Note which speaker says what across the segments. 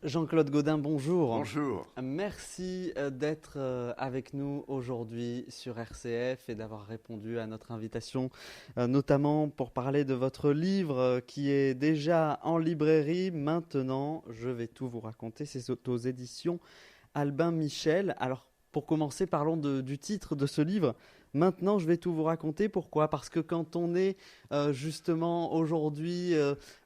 Speaker 1: Jean-Claude Gaudin, bonjour.
Speaker 2: Bonjour.
Speaker 1: Merci d'être avec nous aujourd'hui sur RCF et d'avoir répondu à notre invitation, notamment pour parler de votre livre qui est déjà en librairie. Maintenant, je vais tout vous raconter. C'est aux éditions Albin Michel. Alors, pour commencer, parlons du titre de ce livre. Maintenant, je vais tout vous raconter. Pourquoi? Parce que quand on est justement aujourd'hui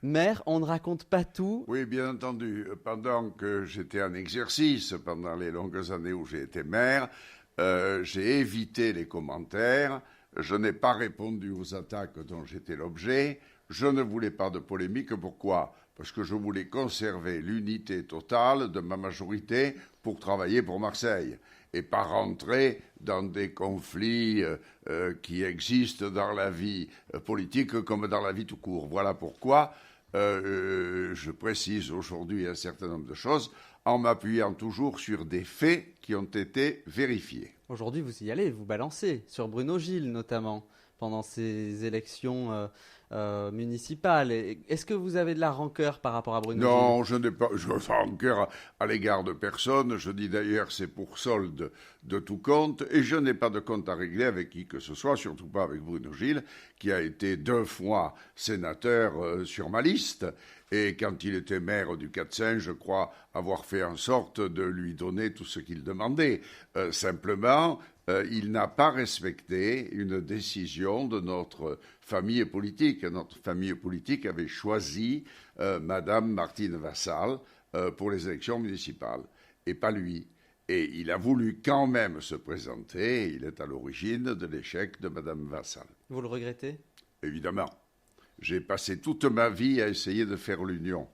Speaker 1: maire, on ne raconte pas tout.
Speaker 2: Oui, bien entendu. Pendant que j'étais en exercice, pendant les longues années où j'ai été maire, j'ai évité les commentaires. Je n'ai pas répondu aux attaques dont j'étais l'objet. Je ne voulais pas de polémique. Pourquoi? Parce que je voulais conserver l'unité totale de ma majorité pour travailler pour Marseille et pas rentrer dans des conflits qui existent dans la vie politique comme dans la vie tout court. Voilà pourquoi je précise aujourd'hui un certain nombre de choses en m'appuyant toujours sur des faits qui ont été vérifiés.
Speaker 1: Aujourd'hui, vous y allez, vous balancez sur Bruno Gilles notamment pendant ces élections municipales. Est-ce que vous avez de la rancœur par rapport à Bruno Gilles?
Speaker 2: Non, je n'ai pas rancœur à l'égard de personne. Je dis d'ailleurs c'est pour solde de tout compte et je n'ai pas de compte à régler avec qui que ce soit, surtout pas avec Bruno Gilles, qui a été 2 fois sénateur sur ma liste. Et quand il était maire du Quatsin, je crois avoir fait en sorte de lui donner tout ce qu'il demandait. Simplement, il n'a pas respecté une décision de notre famille politique. Notre famille politique avait choisi Madame Martine Vassal pour les élections municipales, et pas lui. Et il a voulu quand même se présenter. Il est à l'origine de l'échec de Madame Vassal.
Speaker 1: Vous le regrettez?
Speaker 2: Évidemment. J'ai passé toute ma vie à essayer de faire l'union.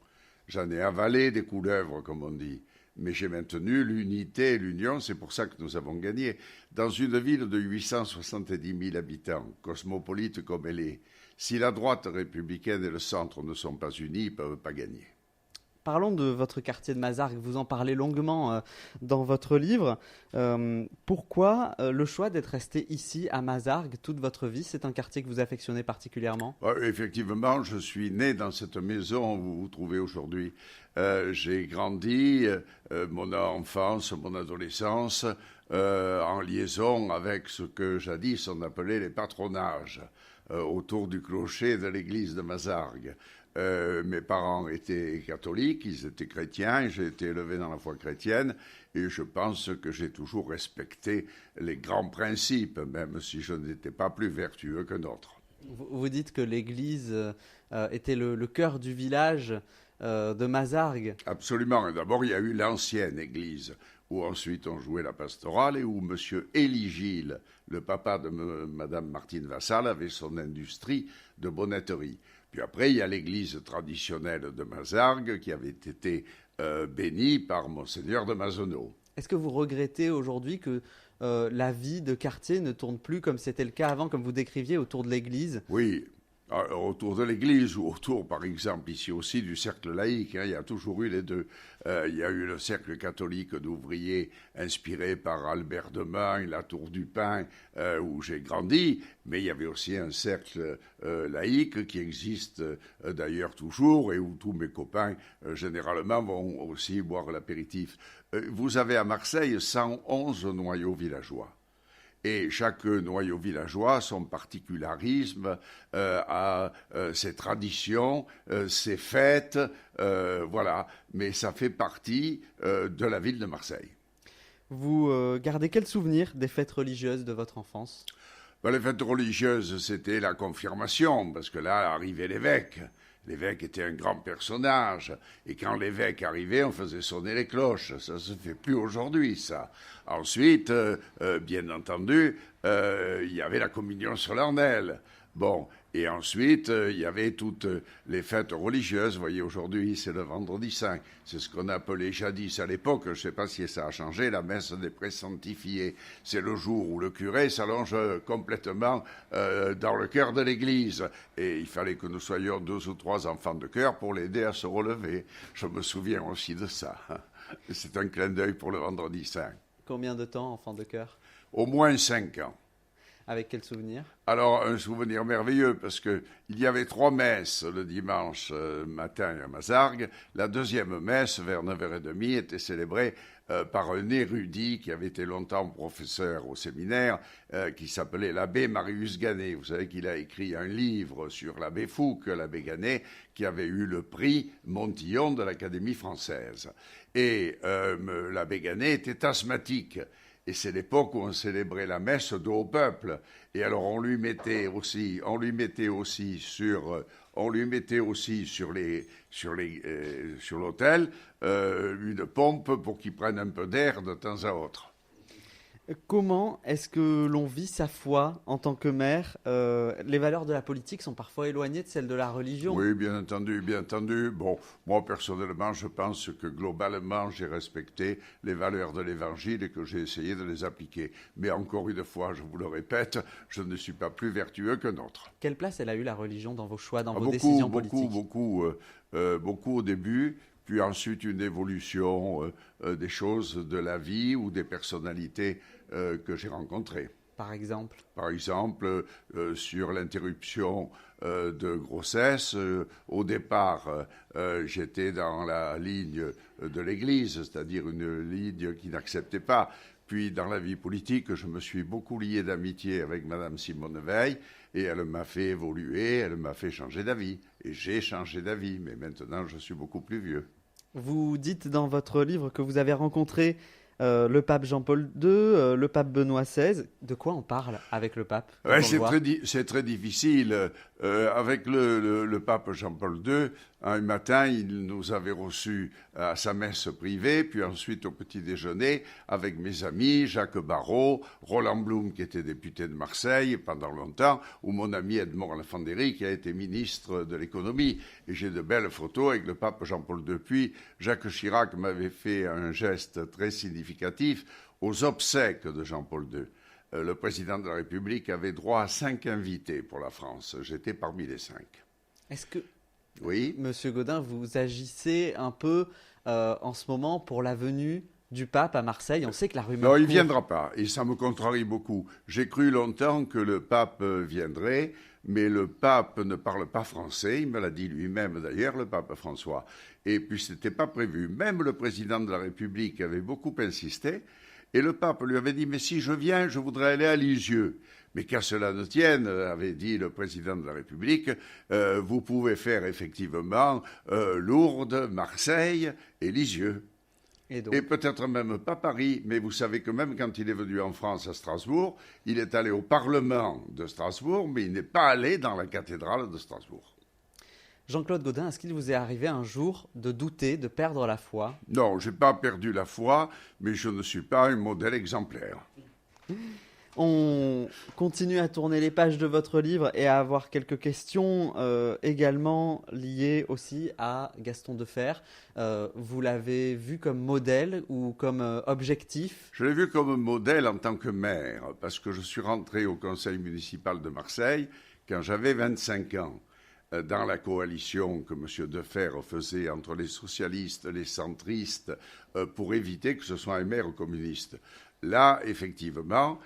Speaker 2: J'en ai avalé des couleuvres, comme on dit. Mais j'ai maintenu l'unité et l'union, c'est pour ça que nous avons gagné. Dans une ville de 870 000 habitants, cosmopolite comme elle est, si la droite républicaine et le centre ne sont pas unis, ils ne peuvent pas gagner.
Speaker 1: Parlons de votre quartier de Mazargues, vous en parlez longuement dans votre livre. Pourquoi le choix d'être resté ici à Mazargues toute votre vie? C'est un quartier que vous affectionnez particulièrement?
Speaker 2: Ouais, effectivement, je suis né dans cette maison où vous vous trouvez aujourd'hui. J'ai grandi, mon enfance, mon adolescence, en liaison avec ce que jadis on appelait les patronages, autour du clocher de l'église de Mazargues. Mes parents étaient catholiques, ils étaient chrétiens, j'ai été élevé dans la foi chrétienne et je pense que j'ai toujours respecté les grands principes, même si je n'étais pas plus vertueux que d'autres.
Speaker 1: Vous dites que l'église était le cœur du village de Mazargues.
Speaker 2: Absolument. Et d'abord, il y a eu l'ancienne église, où ensuite on jouait la pastorale et où M. Élie Gilles, le papa de Mme Martine Vassal, avait son industrie de bonnetterie. Puis après, il y a l'église traditionnelle de Mazargues qui avait été bénie par Monseigneur de Mazenot.
Speaker 1: Est-ce que vous regrettez aujourd'hui que la vie de quartier ne tourne plus comme c'était le cas avant, comme vous décriviez, autour de l'église?
Speaker 2: Oui, autour de l'église ou autour, par exemple, ici aussi du cercle laïque. Il y a toujours eu les deux. Il y a eu le cercle catholique d'ouvriers inspiré par Albert de Meung, la Tour du Pin, où j'ai grandi. Mais il y avait aussi un cercle laïque qui existe d'ailleurs toujours et où tous mes copains, généralement, vont aussi boire l'apéritif. Vous avez à Marseille 111 noyaux villageois. Et chaque noyau villageois a son particularisme, a ses traditions, ses fêtes, voilà. Mais ça fait partie de la ville de Marseille.
Speaker 1: Vous gardez quel souvenir des fêtes religieuses de votre enfance?
Speaker 2: Ben, les fêtes religieuses, c'était la confirmation, parce que là arrivait l'évêque. L'évêque était un grand personnage, et quand l'évêque arrivait, on faisait sonner les cloches. Ça se fait plus aujourd'hui, ça. Ensuite, bien entendu, il y avait la communion solennelle. Bon, et ensuite, il y avait toutes les fêtes religieuses. Vous voyez, aujourd'hui, c'est le vendredi saint. C'est ce qu'on appelait jadis à l'époque, je ne sais pas si ça a changé, la messe des présanctifiés. C'est le jour où le curé s'allonge complètement dans le cœur de l'église. Et il fallait que nous soyons 2 ou 3 enfants de chœur pour l'aider à se relever. Je me souviens aussi de ça. C'est un clin d'œil pour le vendredi saint.
Speaker 1: Combien de temps, enfant de chœur?
Speaker 2: Au moins 5 ans.
Speaker 1: Avec quel souvenir?
Speaker 2: Alors, un souvenir merveilleux, parce qu'il y avait 3 messes le dimanche matin à Mazargues. La deuxième messe, vers 9h30, était célébrée par un érudit qui avait été longtemps professeur au séminaire, qui s'appelait l'abbé Marius Ganet. Vous savez qu'il a écrit un livre sur l'abbé Fouque, l'abbé Ganet, qui avait eu le prix Montillon de l'Académie française. Et l'abbé Ganet était asthmatique. Et c'est l'époque où on célébrait la messe dos au peuple. Et alors on lui mettait aussi sur l'autel une pompe pour qu'il prenne un peu d'air de temps à autre.
Speaker 1: Comment est-ce que l'on vit sa foi en tant que maire? Les valeurs de la politique sont parfois éloignées de celles de la religion.
Speaker 2: Oui, bien entendu, bien entendu. Bon, moi personnellement, je pense que globalement, j'ai respecté les valeurs de l'Évangile et que j'ai essayé de les appliquer. Mais encore une fois, je vous le répète, je ne suis pas plus vertueux qu'un autre.
Speaker 1: Quelle place elle a eu la religion dans vos choix, dans vos décisions politiques?
Speaker 2: Beaucoup au début, puis ensuite une évolution des choses de la vie ou des personnalités que j'ai rencontrées.
Speaker 1: Par exemple?
Speaker 2: Par exemple, sur l'interruption de grossesse, au départ, j'étais dans la ligne de l'Église, c'est-à-dire une ligne qui n'acceptait pas. Puis, dans la vie politique, je me suis beaucoup lié d'amitié avec Madame Simone Veil, et elle m'a fait évoluer, elle m'a fait changer d'avis. Et j'ai changé d'avis, mais maintenant, je suis beaucoup plus vieux.
Speaker 1: Vous dites dans votre livre que vous avez rencontré le pape Jean-Paul II, le pape Benoît XVI. De quoi on parle avec le pape?
Speaker 2: Ouais, c'est très difficile. Avec le pape Jean-Paul II, un matin, il nous avait reçus à sa messe privée, puis ensuite au petit déjeuner avec mes amis, Jacques Barrot, Roland Blum, qui était député de Marseille pendant longtemps, ou mon ami Edmond Lafandéry, qui a été ministre de l'économie. Et j'ai de belles photos avec le pape Jean-Paul II. Puis Jacques Chirac m'avait fait un geste très significatif aux obsèques de Jean-Paul II. Le président de la République avait droit à 5 invités pour la France. J'étais parmi les 5.
Speaker 1: Est-ce que,
Speaker 2: oui,
Speaker 1: Monsieur Gaudin, vous agissez un peu en ce moment pour la venue du pape à Marseille? On sait que la rumeur
Speaker 2: non, il ne
Speaker 1: court.
Speaker 2: viendra pas, et ça me contrarie beaucoup. J'ai cru longtemps que le pape viendrait, mais le pape ne parle pas français, il me l'a dit lui-même d'ailleurs, le pape François. Et puis ce n'était pas prévu. Même le président de la République avait beaucoup insisté, et le pape lui avait dit « Mais si je viens, je voudrais aller à Lisieux ». Mais qu'à cela ne tienne, avait dit le président de la République, vous pouvez faire effectivement Lourdes, Marseille et Lisieux.
Speaker 1: Et donc,
Speaker 2: Et peut-être même pas Paris, mais vous savez que même quand il est venu en France à Strasbourg, il est allé au Parlement de Strasbourg, mais il n'est pas allé dans la cathédrale de Strasbourg.
Speaker 1: Jean-Claude Gaudin, est-ce qu'il vous est arrivé un jour de douter, de perdre la foi?
Speaker 2: Non, je n'ai pas perdu la foi, mais je ne suis pas un modèle exemplaire.
Speaker 1: On continue à tourner les pages de votre livre et à avoir quelques questions également liées aussi à Gaston Defferre. Vous l'avez vu comme modèle ou comme objectif?
Speaker 2: Je l'ai vu comme modèle en tant que maire, parce que je suis rentré au conseil municipal de Marseille quand j'avais 25 ans. Dans la coalition que M. Defferre faisait entre les socialistes et les centristes pour éviter que ce soit un maire communiste. Là, effectivement,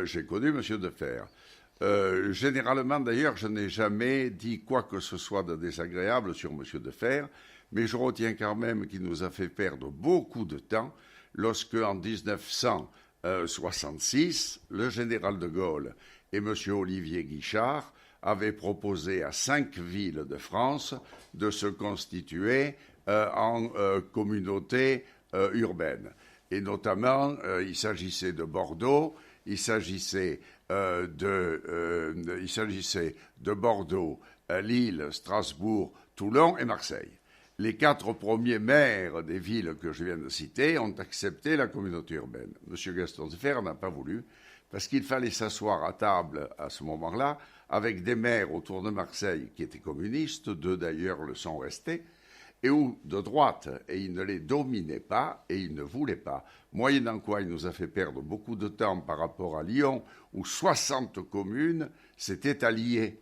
Speaker 2: j'ai connu M. Defferre. Généralement, d'ailleurs, je n'ai jamais dit quoi que ce soit de désagréable sur M. Defferre, mais je retiens quand même qu'il nous a fait perdre beaucoup de temps lorsque, en 1966, le général de Gaulle et M. Olivier Guichard avait proposé à 5 villes de France de se constituer en communauté urbaine. Et notamment, il s'agissait de Bordeaux, il s'agissait de Bordeaux, Lille, Strasbourg, Toulon et Marseille. Les 4 premiers maires des villes que je viens de citer ont accepté la communauté urbaine. M. Gaston Defferre n'a pas voulu, parce qu'il fallait s'asseoir à table à ce moment-là avec des maires autour de Marseille qui étaient communistes, 2 d'ailleurs le sont restés, et ou de droite, et il ne les dominait pas, et il ne voulait pas. Moyennant quoi, il nous a fait perdre beaucoup de temps par rapport à Lyon, où 60 communes s'étaient alliées,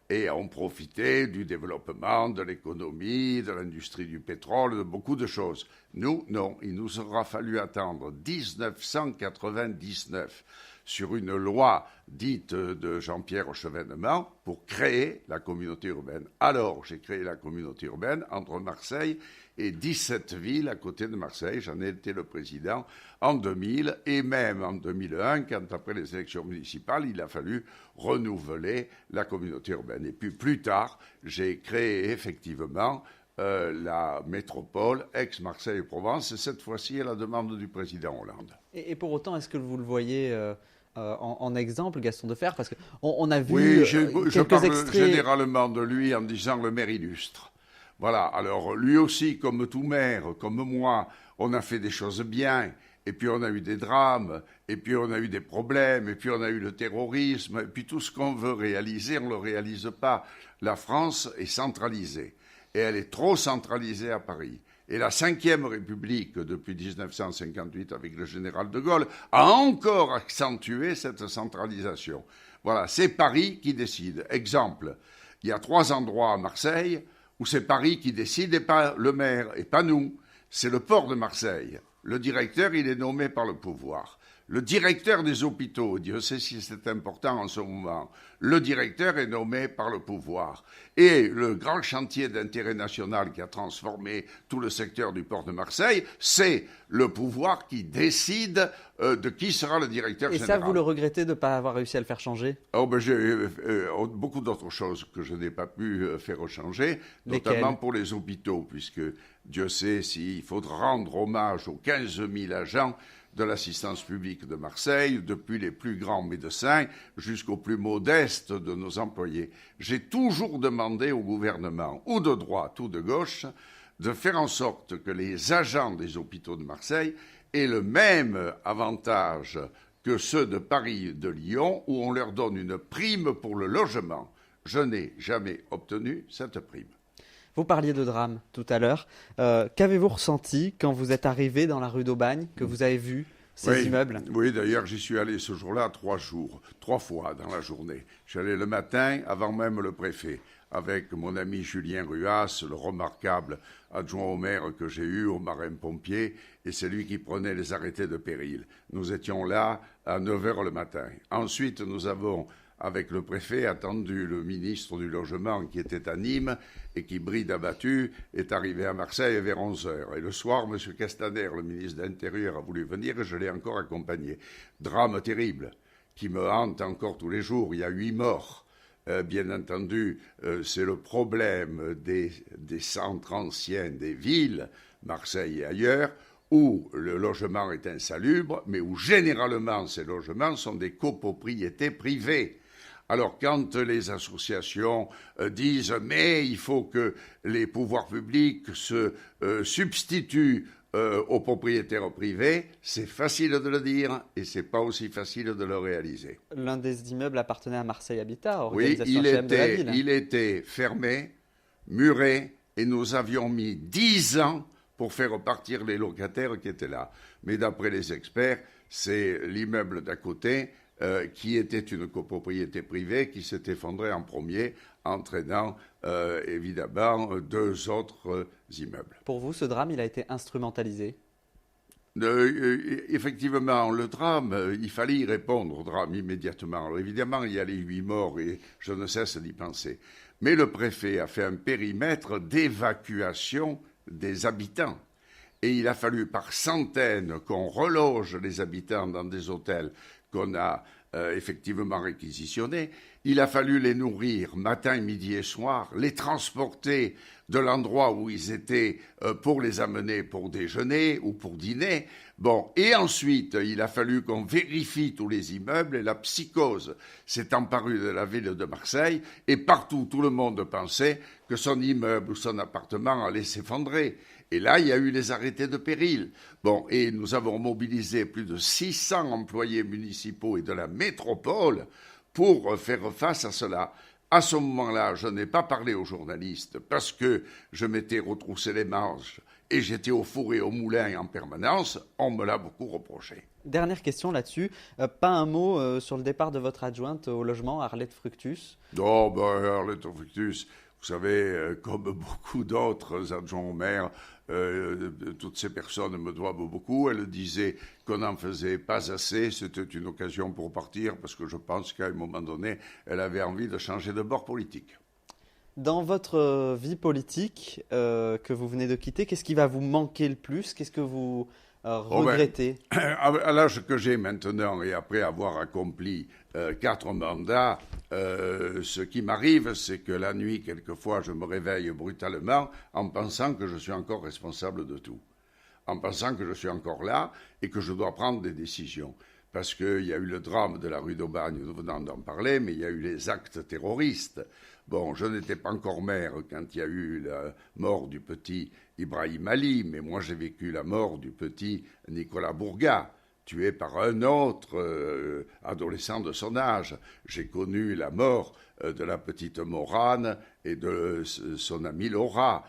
Speaker 2: et ont profité du développement de l'économie, de l'industrie du pétrole, de beaucoup de choses. Nous, non, il nous aura fallu attendre 1999. sur une loi dite de Jean-Pierre Chevènement pour créer la communauté urbaine. Alors, j'ai créé la communauté urbaine entre Marseille et 17 villes à côté de Marseille. J'en ai été le président en 2000 et même en 2001, quand après les élections municipales, il a fallu renouveler la communauté urbaine. Et puis plus tard, j'ai créé effectivement la métropole Aix-Marseille-Provence, et cette fois-ci à la demande du président Hollande.
Speaker 1: Et pour autant, est-ce que vous le voyez en exemple, Gaston Defferre? Parce qu'on a vu
Speaker 2: je
Speaker 1: quelques
Speaker 2: parle
Speaker 1: extraits.
Speaker 2: généralement de lui en disant le maire illustre. Voilà, alors lui aussi, comme tout maire, comme moi, on a fait des choses bien, et puis on a eu des drames, et puis on a eu des problèmes, et puis on a eu le terrorisme, et puis tout ce qu'on veut réaliser, on ne le réalise pas. La France est centralisée. Et elle est trop centralisée à Paris. Et la Ve République, depuis 1958, avec le général de Gaulle, a encore accentué cette centralisation. Voilà, c'est Paris qui décide. Exemple, il y a 3 endroits à Marseille où c'est Paris qui décide et pas le maire, et pas nous. C'est le port de Marseille. Le directeur, il est nommé par le pouvoir. Le directeur des hôpitaux, Dieu sait si c'est important en ce moment, le directeur est nommé par le pouvoir. Et le grand chantier d'intérêt national qui a transformé tout le secteur du port de Marseille, c'est le pouvoir qui décide de qui sera le directeur général.
Speaker 1: Et ça, vous le regrettez de ne pas avoir réussi à le faire changer?
Speaker 2: J'ai beaucoup d'autres choses que je n'ai pas pu faire changer, notamment pour les hôpitaux, puisque Dieu sait s'il faudra rendre hommage aux 15 000 agents de l'assistance publique de Marseille, depuis les plus grands médecins jusqu'aux plus modestes de nos employés. J'ai toujours demandé au gouvernement, ou de droite ou de gauche, de faire en sorte que les agents des hôpitaux de Marseille aient le même avantage que ceux de Paris et de Lyon, où on leur donne une prime pour le logement. Je n'ai jamais obtenu cette prime.
Speaker 1: Vous parliez de drame tout à l'heure. Qu'avez-vous ressenti quand vous êtes arrivé dans la rue d'Aubagne, que vous avez vu ces immeubles?
Speaker 2: Oui, d'ailleurs, j'y suis allé ce jour-là 3 fois dans la journée. Je suis allé le matin, avant même le préfet, avec mon ami Julien Ruas, le remarquable adjoint au maire que j'ai eu, au marin-pompier, et c'est lui qui prenait les arrêtés de péril. Nous étions là à 9h le matin. Ensuite, nous avons, avec le préfet, attendu le ministre du Logement qui était à Nîmes et qui, bride abattu, est arrivé à Marseille vers 11h. Et le soir, M. Castaner, le ministre de l'Intérieur, a voulu venir et je l'ai encore accompagné. Drame terrible qui me hante encore tous les jours. Il y a 8 morts. Bien entendu, c'est le problème des centres anciens des villes, Marseille et ailleurs, où le logement est insalubre, mais où généralement ces logements sont des copropriétés privées. Alors quand les associations disent « mais il faut que les pouvoirs publics se substituent aux propriétaires privés », c'est facile de le dire et c'est pas aussi facile de le réaliser.
Speaker 1: L'un des immeubles appartenait à Marseille Habitat,
Speaker 2: organisation
Speaker 1: HLM de la ville.
Speaker 2: Il était fermé, muré, et nous avions mis 10 ans pour faire repartir les locataires qui étaient là. Mais d'après les experts, c'est l'immeuble d'à côté qui était une copropriété privée qui s'est effondré en premier, entraînant évidemment 2 autres immeubles.
Speaker 1: Pour vous, ce drame, il a été instrumentalisé?
Speaker 2: Effectivement, le drame, il fallait y répondre au drame immédiatement. Alors, évidemment, il y a les 8 morts et je ne cesse d'y penser. Mais le préfet a fait un périmètre d'évacuation des habitants. Et il a fallu par centaines qu'on reloge les habitants dans des hôtels qu'on a effectivement réquisitionnés. Il a fallu les nourrir matin, midi et soir, les transporter de l'endroit où ils étaient pour les amener pour déjeuner ou pour dîner. Bon, et ensuite, il a fallu qu'on vérifie tous les immeubles et la psychose s'est emparue de la ville de Marseille et partout, tout le monde pensait que son immeuble ou son appartement allait s'effondrer. Et là, il y a eu les arrêtés de péril. Bon, et nous avons mobilisé plus de 600 employés municipaux et de la métropole pour faire face à cela. À ce moment-là, je n'ai pas parlé aux journalistes parce que je m'étais retroussé les manches et j'étais au four et au moulin en permanence. On me l'a beaucoup reproché.
Speaker 1: Dernière question là-dessus. Pas un mot sur le départ de votre adjointe au logement, Arlette Fructus?
Speaker 2: Oh, Arlette Fructus, vous savez, comme beaucoup d'autres adjoints au maire, toutes ces personnes me doivent beaucoup. Elle disait qu'on n'en faisait pas assez. C'était une occasion pour partir parce que je pense qu'à un moment donné, elle avait envie de changer de bord politique.
Speaker 1: Dans votre vie politique que vous venez de quitter, qu'est-ce qui va vous manquer le plus? Qu'est-ce que vous regrettez?
Speaker 2: À l'âge que j'ai maintenant et après avoir accompli 4 mandats, ce qui m'arrive, c'est que la nuit, quelquefois, je me réveille brutalement en pensant que je suis encore responsable de tout, en pensant que je suis encore là et que je dois prendre des décisions. Parce qu'il y a eu le drame de la rue d'Aubagne, nous venons d'en parler, mais il y a eu les actes terroristes. Bon, je n'étais pas encore maire quand il y a eu la mort du petit Ibrahim Ali, mais moi j'ai vécu la mort du petit Nicolas Bourga, tué par un autre adolescent de son âge. J'ai connu la mort de la petite Morane et de son amie Laura.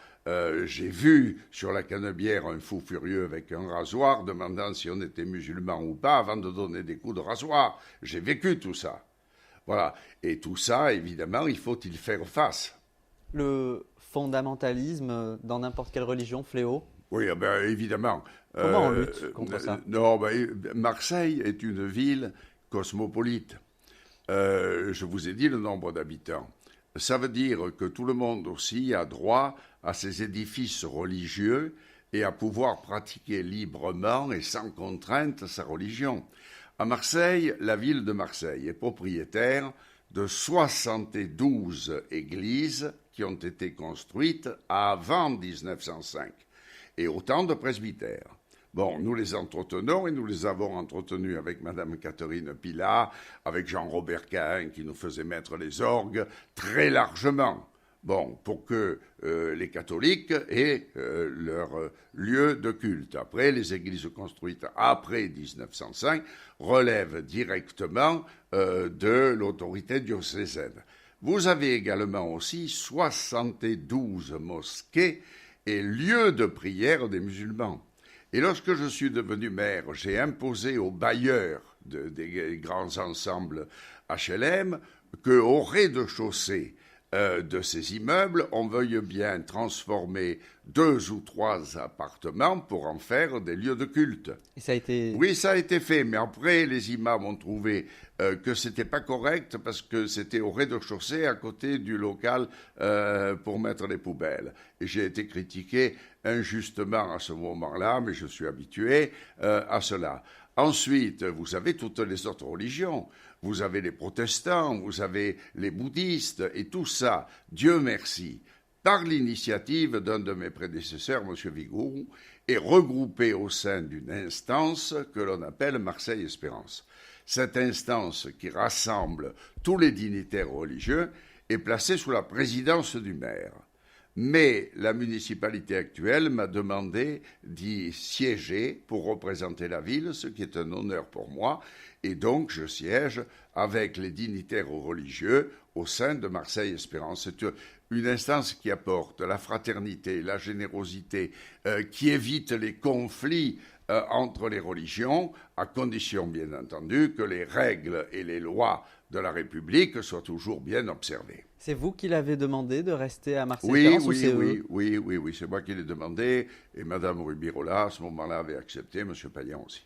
Speaker 2: J'ai vu sur la Canebière un fou furieux avec un rasoir demandant si on était musulman ou pas avant de donner des coups de rasoir. J'ai vécu tout ça. Voilà. Et tout ça, évidemment, il faut y faire face.
Speaker 1: Le fondamentalisme dans n'importe quelle religion, fléau?
Speaker 2: Oui, ben, évidemment.
Speaker 1: Comment on lutte contre ça?
Speaker 2: Non, Marseille est une ville cosmopolite. Je vous ai dit le nombre d'habitants. Ça veut dire que tout le monde aussi a droit à ses édifices religieux et à pouvoir pratiquer librement et sans contrainte sa religion. À Marseille, la ville de Marseille est propriétaire de 72 églises qui ont été construites avant 1905 et autant de presbytères. Bon, nous les entretenons et nous les avons entretenus avec Madame Catherine Pilat, avec Jean-Robert Cahin qui nous faisait mettre les orgues très largement. Bon, pour que les catholiques aient leur lieu de culte. Après, les églises construites après 1905 relèvent directement de l'autorité diocésaine. Vous avez également aussi 72 mosquées et lieux de prière des musulmans. Et lorsque je suis devenu maire, j'ai imposé aux bailleurs des grands ensembles HLM qu'au rez-de-chaussée de ces immeubles, on veuille bien transformer 2 ou 3 appartements pour en faire des lieux de culte.
Speaker 1: Et ça a été...
Speaker 2: Oui, ça a été fait, mais après, les imams ont trouvé que c'était pas correct parce que c'était au rez-de-chaussée à côté du local pour mettre les poubelles. Et j'ai été critiqué injustement à ce moment-là, mais je suis habitué à cela. Ensuite, vous avez toutes les autres religions. Vous avez les protestants, vous avez les bouddhistes, et tout ça, Dieu merci, par l'initiative d'un de mes prédécesseurs, M. Vigourou, est regroupé au sein d'une instance que l'on appelle Marseille Espérance. Cette instance qui rassemble tous les dignitaires religieux est placée sous la présidence du maire. Mais la municipalité actuelle m'a demandé d'y siéger pour représenter la ville, ce qui est un honneur pour moi. Et donc, je siège avec les dignitaires religieux au sein de Marseille Espérance. C'est une instance qui apporte la fraternité, la générosité, qui évite les conflits entre les religions, à condition, bien entendu, que les règles et les lois de la République soient toujours bien observées.
Speaker 1: C'est vous qui l'avez demandé de rester à Marseille-Espérance ou c'est eux?
Speaker 2: Oui, c'est moi qui l'ai demandé, et Mme Rubirola, à ce moment-là, avait accepté, M. Payan aussi.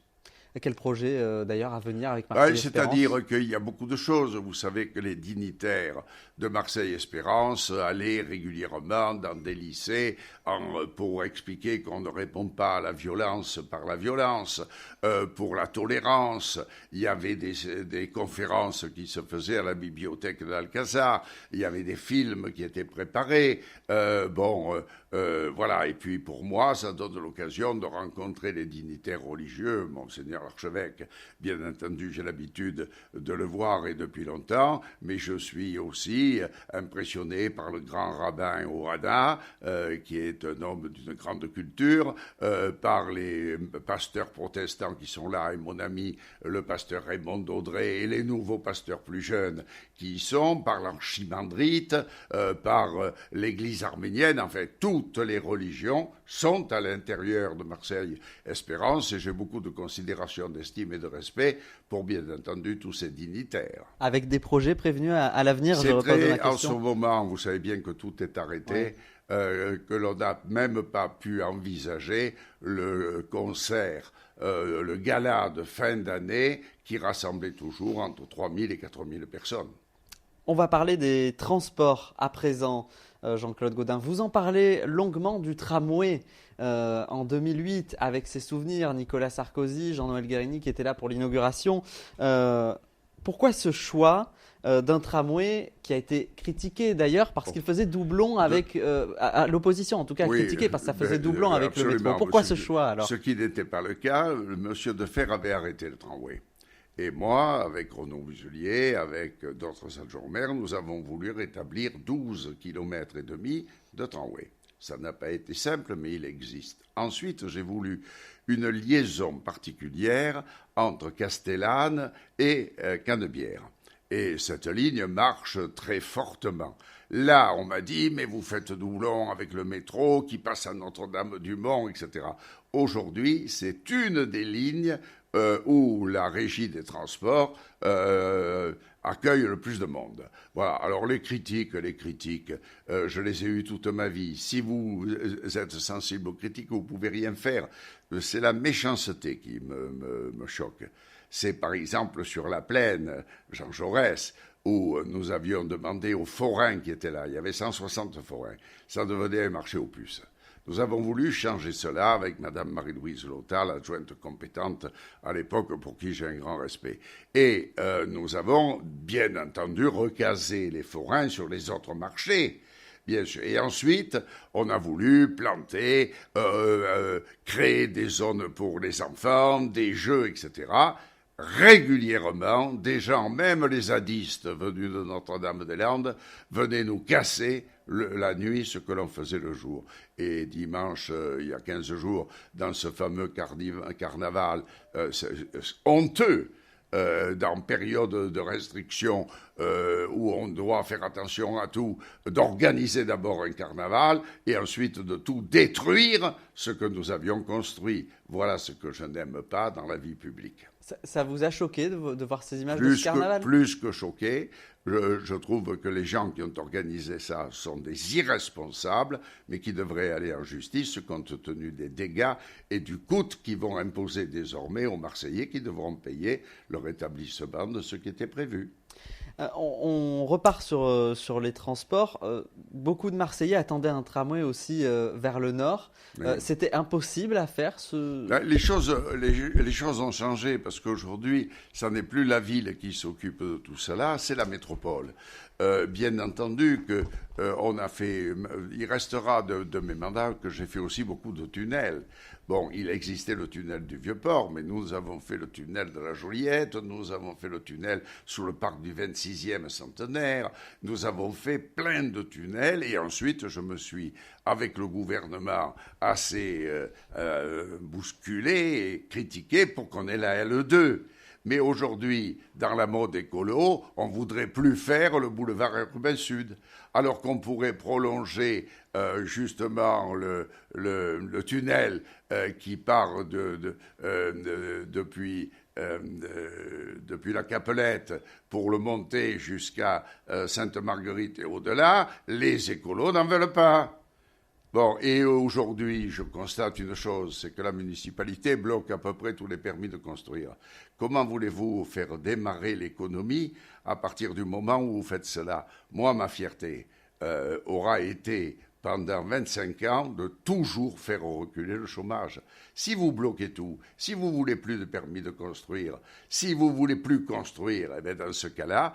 Speaker 1: Et quel projet d'ailleurs à venir avec Marseille-Espérance?
Speaker 2: C'est-à-dire qu'il y a beaucoup de choses. Vous savez que les dignitaires de Marseille-Espérance allaient régulièrement dans des lycées pour expliquer qu'on ne répond pas à la violence par la violence, pour la tolérance. Il y avait des conférences qui se faisaient à la bibliothèque d'Alcazar. Il y avait des films qui étaient préparés. Voilà. Et puis pour moi, ça donne l'occasion de rencontrer les dignitaires religieux, Monseigneur l'archevêque. Bien entendu, j'ai l'habitude de le voir et depuis longtemps, mais je suis aussi impressionné par le grand rabbin Oada, qui est un homme d'une grande culture, par les pasteurs protestants qui sont là, et mon ami le pasteur Raymond Daudré, et les nouveaux pasteurs plus jeunes qui y sont, par l'archimandrite, par l'église arménienne, en fait, toutes les religions sont à l'intérieur de Marseille Espérance, et j'ai beaucoup de considération démonstration d'estime et de respect pour, bien entendu, tous ces dignitaires.
Speaker 1: Avec des projets prévenus à l'avenir, je
Speaker 2: C'est
Speaker 1: repose ma
Speaker 2: très, en
Speaker 1: question.
Speaker 2: ce moment, vous savez bien que tout est arrêté, que l'on n'a même pas pu envisager le concert, le gala de fin d'année qui rassemblait toujours entre 3 000 et 4 000 personnes.
Speaker 1: On va parler des transports à présent, Jean-Claude Gaudin. Vous en parlez longuement du tramway en 2008 avec ses souvenirs, Nicolas Sarkozy, Jean-Noël Guérini qui était là pour l'inauguration. Pourquoi ce choix d'un tramway qui a été critiqué d'ailleurs parce qu'il faisait doublon avec à l'opposition, en tout cas critiqué parce que ça faisait doublon avec le métro. Pourquoi ce choix alors?
Speaker 2: Ce qui n'était pas le cas, M. Defer avait arrêté le tramway. Et moi, avec Renaud Muselier, avec d'autres adjoints au maire, nous avons voulu rétablir 12,5 km de tramway. Ça n'a pas été simple, mais il existe. Ensuite, j'ai voulu une liaison particulière entre Castellane et Canebière. Et cette ligne marche très fortement. Là, on m'a dit, mais vous faites doublon avec le métro qui passe à Notre-Dame-du-Mont, etc. Aujourd'hui, c'est une des lignes où la régie des transports accueille le plus de monde. Voilà. Alors les critiques, je les ai eues toute ma vie. Si vous êtes sensible aux critiques, vous pouvez rien faire. C'est la méchanceté qui me choque. C'est par exemple sur la plaine, Jean Jaurès, où nous avions demandé aux forains qui étaient là, il y avait 160 forains, ça devenait un marché aux puces. Nous avons voulu changer cela avec Mme Marie-Louise Lota, l'adjointe compétente à l'époque, pour qui j'ai un grand respect. Et nous avons, bien entendu, recasé les forains sur les autres marchés. Bien sûr. Et ensuite, on a voulu planter, créer des zones pour les enfants, des jeux, etc. Régulièrement, des gens, même les zadistes venus de Notre-Dame-des-Landes, venaient nous casser la nuit ce que l'on faisait le jour. Et dimanche, il y a 15 jours, dans ce fameux carnaval honteux, dans période de restriction où on doit faire attention à tout, d'organiser d'abord un carnaval et ensuite de tout détruire ce que nous avions construit. Voilà ce que je n'aime pas dans la vie publique.
Speaker 1: Ça vous a choqué de voir ces images de ce carnaval?
Speaker 2: Plus que choqué. Je trouve que les gens qui ont organisé ça sont des irresponsables, mais qui devraient aller en justice compte tenu des dégâts et du coût qu'ils vont imposer désormais aux Marseillais qui devront payer le rétablissement de ce qui était prévu.
Speaker 1: On repart sur les transports. Beaucoup de Marseillais attendaient un tramway aussi vers le nord. Oui. C'était impossible à faire
Speaker 2: les choses ont changé parce qu'aujourd'hui, ce n'est plus la ville qui s'occupe de tout cela, c'est la métropole. Bien entendu que il restera de mes mandats que j'ai fait aussi beaucoup de tunnels. Bon, il existait le tunnel du Vieux-Port, mais nous avons fait le tunnel de la Joliette, nous avons fait le tunnel sous le parc du 26e centenaire, nous avons fait plein de tunnels et ensuite je me suis, avec le gouvernement, assez bousculé et critiqué pour qu'on ait la LE2. Mais aujourd'hui, dans la mode écolo, on ne voudrait plus faire le boulevard urbain sud, alors qu'on pourrait prolonger justement le tunnel qui part depuis la Capelette pour le monter jusqu'à Sainte-Marguerite et au-delà. Les écolos n'en veulent pas. Bon, et aujourd'hui, je constate une chose, c'est que la municipalité bloque à peu près tous les permis de construire. Comment voulez-vous faire démarrer l'économie à partir du moment où vous faites cela? Moi, ma fierté aura été, pendant 25 ans, de toujours faire reculer le chômage. Si vous bloquez tout, si vous voulez plus de permis de construire, si vous voulez plus construire, eh bien dans ce cas-là,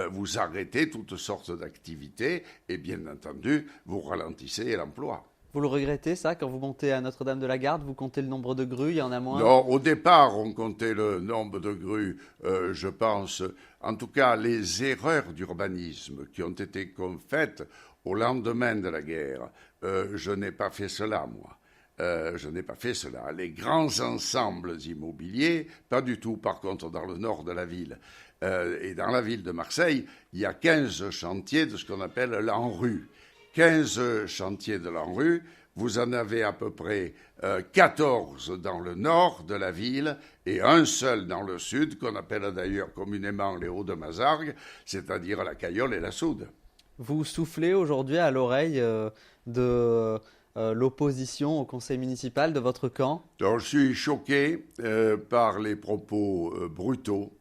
Speaker 2: vous arrêtez toutes sortes d'activités et bien entendu, vous ralentissez l'emploi.
Speaker 1: Vous le regrettez, ça, quand vous montez à Notre-Dame-de-la-Garde, vous comptez le nombre de grues, il y en a moins?
Speaker 2: Non, au départ, on comptait le nombre de grues, je pense. En tout cas, les erreurs d'urbanisme qui ont été faites au lendemain de la guerre, je n'ai pas fait cela, moi. Je n'ai pas fait cela. Les grands ensembles immobiliers, pas du tout. Par contre, dans le nord de la ville et dans la ville de Marseille, il y a 15 chantiers de ce qu'on appelle l'ANRU. 15 chantiers de l'ANRU, vous en avez à peu près 14 dans le nord de la ville et un seul dans le sud, qu'on appelle d'ailleurs communément les Hauts-de-Mazargues, c'est-à-dire la Cayolle et la Soude.
Speaker 1: Vous soufflez aujourd'hui à l'oreille de l'opposition au conseil municipal de votre camp?
Speaker 2: Donc, je suis choqué par les propos brutaux,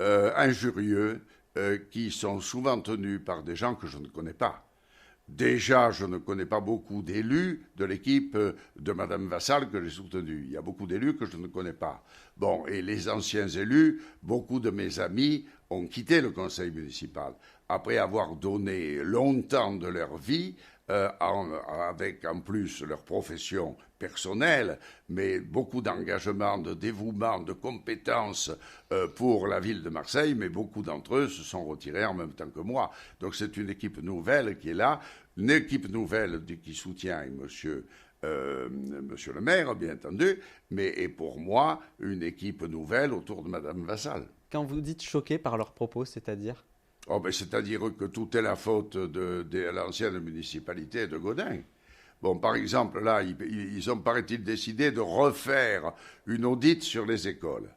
Speaker 2: injurieux, qui sont souvent tenus par des gens que je ne connais pas. Déjà, je ne connais pas beaucoup d'élus de l'équipe de Mme Vassal que j'ai soutenue. Il y a beaucoup d'élus que je ne connais pas. Bon, et les anciens élus, beaucoup de mes amis ont quitté le conseil municipal après avoir donné longtemps de leur vie, avec en plus leur profession personnelle, mais beaucoup d'engagement, de dévouement, de compétences pour la ville de Marseille, mais beaucoup d'entre eux se sont retirés en même temps que moi. Donc c'est une équipe nouvelle qui est là, une équipe nouvelle qui soutient monsieur le maire, bien entendu, mais est pour moi une équipe nouvelle autour de Mme Vassal.
Speaker 1: Quand vous dites choqué par leurs propos, c'est-à-dire?
Speaker 2: Oh, ben, c'est-à-dire que tout est la faute de l'ancienne municipalité de Gaudin. Bon, par exemple, là, ils ont, paraît-il, décidé de refaire une audite sur les écoles.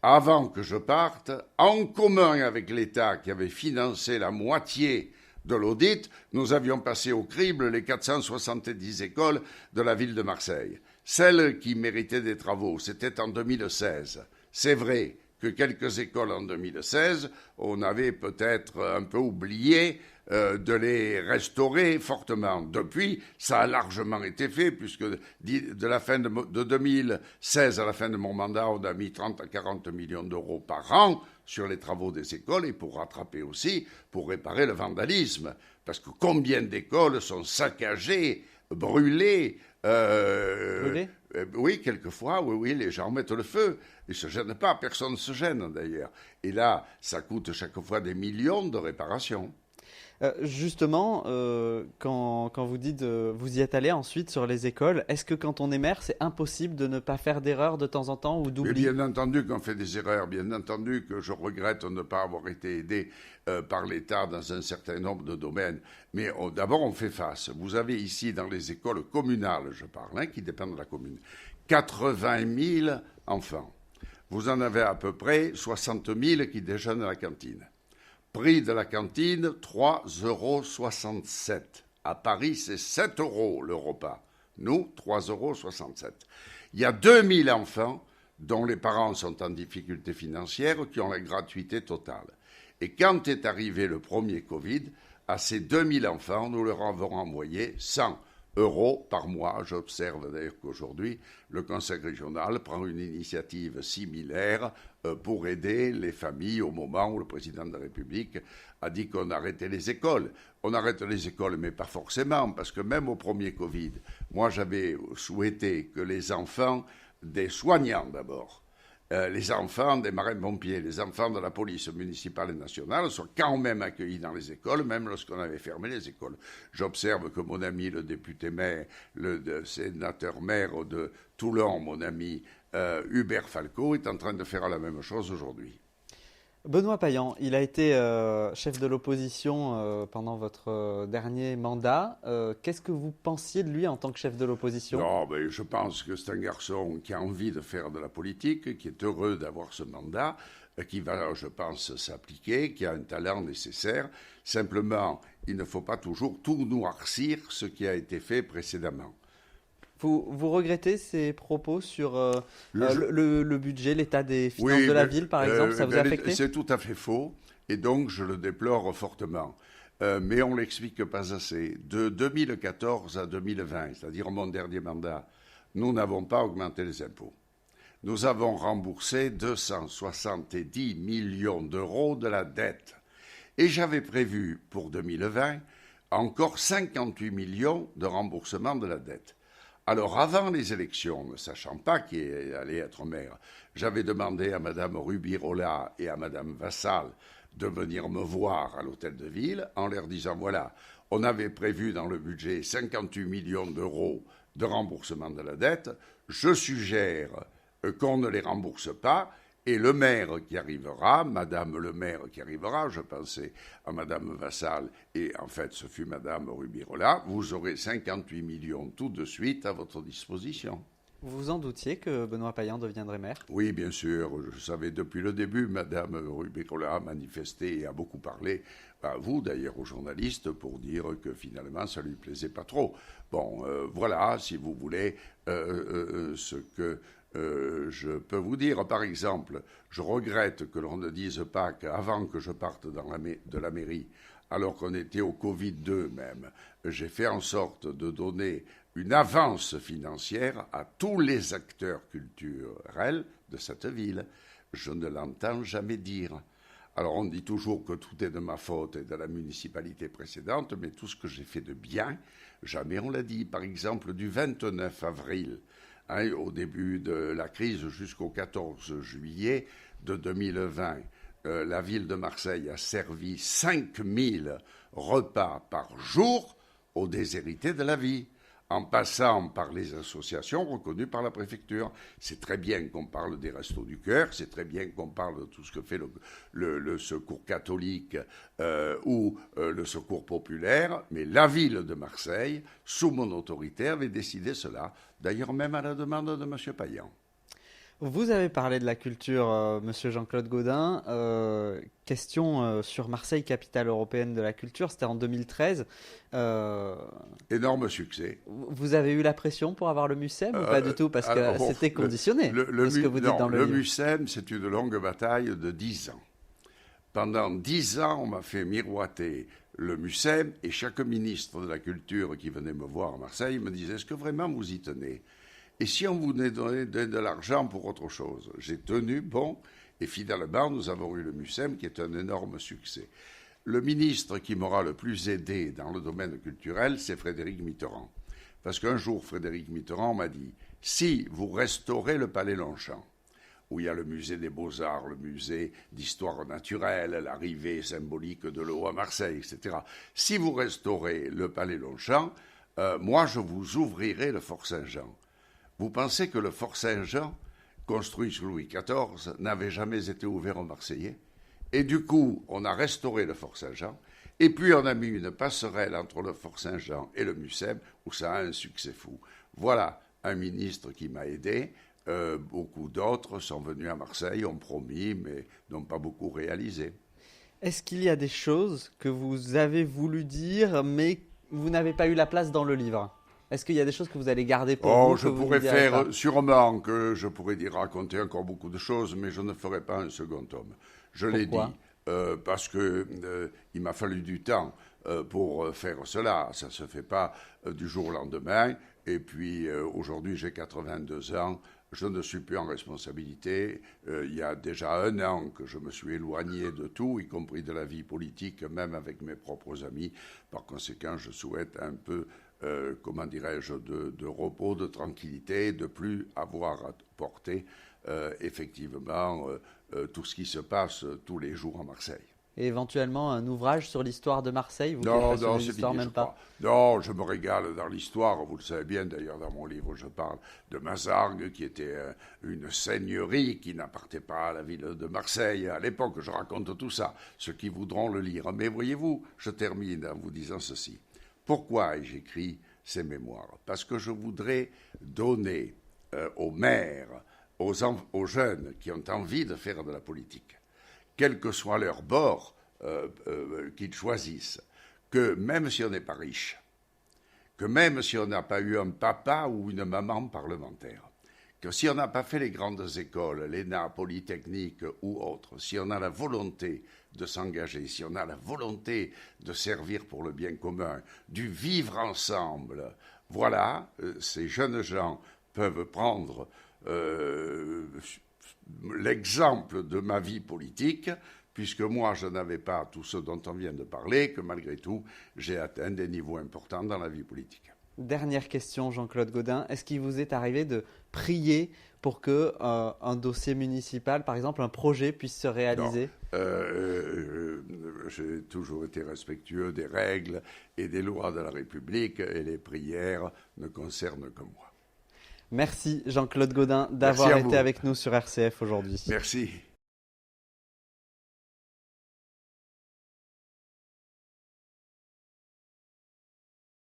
Speaker 2: Avant que je parte, en commun avec l'État qui avait financé la moitié de l'audit, nous avions passé au crible les 470 écoles de la ville de Marseille. Celles qui méritaient des travaux, c'était en 2016. C'est vrai que quelques écoles en 2016, on avait peut-être un peu oublié de les restaurer fortement. Depuis, ça a largement été fait, puisque de la fin de 2016 à la fin de mon mandat, on a mis 30 à 40 millions d'euros par an sur les travaux des écoles et pour rattraper aussi, pour réparer le vandalisme. Parce que combien d'écoles sont saccagées, brûlées, oui, quelquefois, oui, les gens mettent le feu. Ils ne se gênent pas, personne ne se gêne d'ailleurs. Et là, ça coûte chaque fois des millions de réparations.
Speaker 1: Justement, quand vous dites vous y êtes allé ensuite sur les écoles, est-ce que quand on est maire, c'est impossible de ne pas faire d'erreurs de temps en temps ou d'oubli?
Speaker 2: Bien entendu qu'on fait des erreurs, bien entendu que je regrette de ne pas avoir été aidé par l'État dans un certain nombre de domaines. Mais d'abord, on fait face. Vous avez ici, dans les écoles communales, je parle, qui dépendent de la commune, 80 000 enfants. Vous en avez à peu près 60 000 qui déjeunent à la cantine. Prix de la cantine, 3,67 €. À Paris, c'est 7 € le repas. Nous, 3,67 €. Il y a 2000 enfants dont les parents sont en difficulté financière qui ont la gratuité totale. Et quand est arrivé le premier Covid, à ces 2000 enfants, nous leur avons envoyé 100 € par mois. J'observe d'ailleurs qu'aujourd'hui, le Conseil régional prend une initiative similaire pour aider les familles au moment où le président de la République a dit qu'on arrêtait les écoles. On arrête les écoles, mais pas forcément, parce que même au premier Covid, moi j'avais souhaité que les enfants des soignants d'abord, les enfants des marins-pompiers, les enfants de la police municipale et nationale sont quand même accueillis dans les écoles, même lorsqu'on avait fermé les écoles. J'observe que mon ami, le député maire, le sénateur maire de Toulon, mon ami Hubert Falco, est en train de faire la même chose aujourd'hui.
Speaker 1: Benoît Payan, il a été chef de l'opposition pendant votre dernier mandat. Qu'est-ce que vous pensiez de lui en tant que chef de l'opposition?
Speaker 2: Non, mais je pense que c'est un garçon qui a envie de faire de la politique, qui est heureux d'avoir ce mandat, qui va, je pense, s'appliquer, qui a un talent nécessaire. Simplement, il ne faut pas toujours tout noircir ce qui a été fait précédemment.
Speaker 1: Vous regrettez ces propos sur le budget, l'état des finances de la ville, par exemple? Ça vous a affecté?
Speaker 2: C'est tout à fait faux, et donc je le déplore fortement. Mais on ne l'explique pas assez. De 2014 à 2020, c'est-à-dire mon dernier mandat, nous n'avons pas augmenté les impôts. Nous avons remboursé 270 millions d'euros de la dette. Et j'avais prévu pour 2020 encore 58 millions de remboursement de la dette. Alors, avant les élections, ne sachant pas qui allait être maire, j'avais demandé à Mme Rubirola et à Mme Vassal de venir me voir à l'hôtel de ville en leur disant, voilà, on avait prévu dans le budget 58 millions d'euros de remboursement de la dette, je suggère qu'on ne les rembourse pas Et le maire qui arrivera, Madame le maire qui arrivera, je pensais à Madame Vassal, et en fait ce fut Madame Rubirola, vous aurez 58 millions tout de suite à votre disposition.
Speaker 1: Vous vous en doutiez que Benoît Payan deviendrait maire?
Speaker 2: Oui, bien sûr, je savais depuis le début, Madame Rubirola a manifesté et a beaucoup parlé, à vous d'ailleurs, aux journalistes, pour dire que finalement ça lui plaisait pas trop. Bon, voilà, si vous voulez, ce que je peux vous dire. Par exemple, je regrette que l'on ne dise pas qu'avant que je parte de la mairie, alors qu'on était au Covid-2 même, j'ai fait en sorte de donner une avance financière à tous les acteurs culturels de cette ville. Je ne l'entends jamais dire. Alors on dit toujours que tout est de ma faute et de la municipalité précédente, mais tout ce que j'ai fait de bien, jamais on l'a dit. Par exemple, du 29 avril, au début de la crise jusqu'au 14 juillet de 2020, la ville de Marseille a servi 5000 repas par jour aux déshérités de la vie, en passant par les associations reconnues par la préfecture. C'est très bien qu'on parle des Restos du Cœur, c'est très bien qu'on parle de tout ce que fait le secours catholique ou le secours populaire, mais la ville de Marseille, sous mon autorité, avait décidé cela, d'ailleurs même à la demande de M. Payan.
Speaker 1: Vous avez parlé de la culture, Monsieur Jean-Claude Gaudin. Question sur Marseille, capitale européenne de la culture, c'était en 2013.
Speaker 2: Énorme succès.
Speaker 1: Vous avez eu la pression pour avoir le MUSEM ou pas du tout? Parce que c'était conditionné, ce que vous dites dans le livre.
Speaker 2: Le MUSEM, c'est une longue bataille de 10 ans. Pendant 10 ans, on m'a fait miroiter le MUSEM et chaque ministre de la Culture qui venait me voir à Marseille me disait « Est-ce que vraiment vous y tenez ?» Et si on vous donnait de l'argent pour autre chose? J'ai tenu bon, et finalement, nous avons eu le MUSEM qui est un énorme succès. Le ministre qui m'aura le plus aidé dans le domaine culturel, c'est Frédéric Mitterrand. Parce qu'un jour, Frédéric Mitterrand m'a dit « Si vous restaurez le Palais Longchamp, où il y a le musée des Beaux-Arts, le musée d'histoire naturelle, l'arrivée symbolique de l'eau à Marseille, etc. Si vous restaurez le Palais Longchamp, moi, je vous ouvrirai le Fort Saint-Jean. » Vous pensez que le Fort Saint-Jean, construit sous Louis XIV, n'avait jamais été ouvert aux Marseillais? Et du coup, on a restauré le Fort Saint-Jean, et puis on a mis une passerelle entre le Fort Saint-Jean et le MUSEM, où ça a un succès fou. Voilà un ministre qui m'a aidé. Beaucoup d'autres sont venus à Marseille, ont promis, mais n'ont pas beaucoup réalisé.
Speaker 1: Est-ce qu'il y a des choses que vous avez voulu dire, mais vous n'avez pas eu la place dans le livre? Est-ce qu'il y a des choses que vous allez garder pour vous?
Speaker 2: Je pourrais faire, sûrement que je pourrais raconter encore beaucoup de choses, mais je ne ferai pas un second tome. Je l'ai dit, parce qu'il m'a fallu du temps pour faire cela. Ça ne se fait pas du jour au lendemain. Et puis aujourd'hui, j'ai 82 ans. Je ne suis plus en responsabilité. Il y a déjà 1 an que je me suis éloigné de tout, y compris de la vie politique, même avec mes propres amis. Par conséquent, je souhaite un peu comment dirais-je, de repos, de tranquillité, de plus avoir à porter effectivement tout ce qui se passe tous les jours à Marseille.
Speaker 1: Et éventuellement un ouvrage sur l'histoire de Marseille?
Speaker 2: Non, c'est fini, même pas. Non, je me régale dans l'histoire, vous le savez bien, d'ailleurs dans mon livre je parle de Mazargues, qui était une seigneurie qui n'appartenait pas à la ville de Marseille. À l'époque, je raconte tout ça, ceux qui voudront le lire. Mais voyez-vous, je termine en vous disant ceci. Pourquoi j'écris ces mémoires? Parce que je voudrais donner aux maires, aux jeunes qui ont envie de faire de la politique, quel que soit leur bord qu'ils choisissent, que même si on n'est pas riche, que même si on n'a pas eu un papa ou une maman parlementaire, que si on n'a pas fait les grandes écoles, l'ENA, Polytechnique ou autres, si on a la volonté de s'engager, si on a la volonté de servir pour le bien commun, du vivre ensemble, voilà, ces jeunes gens peuvent prendre l'exemple de ma vie politique, puisque moi je n'avais pas tout ce dont on vient de parler, que malgré tout j'ai atteint des niveaux importants dans la vie politique.
Speaker 1: Dernière question, Jean-Claude Gaudin. Est-ce qu'il vous est arrivé de prier pour que un dossier municipal, par exemple un projet, puisse se réaliser?
Speaker 2: J'ai toujours été respectueux des règles et des lois de la République, et les prières ne concernent que moi.
Speaker 1: Merci Jean-Claude Gaudin d'avoir
Speaker 2: à
Speaker 1: été
Speaker 2: vous.
Speaker 1: avec nous sur RCF aujourd'hui.
Speaker 2: Merci.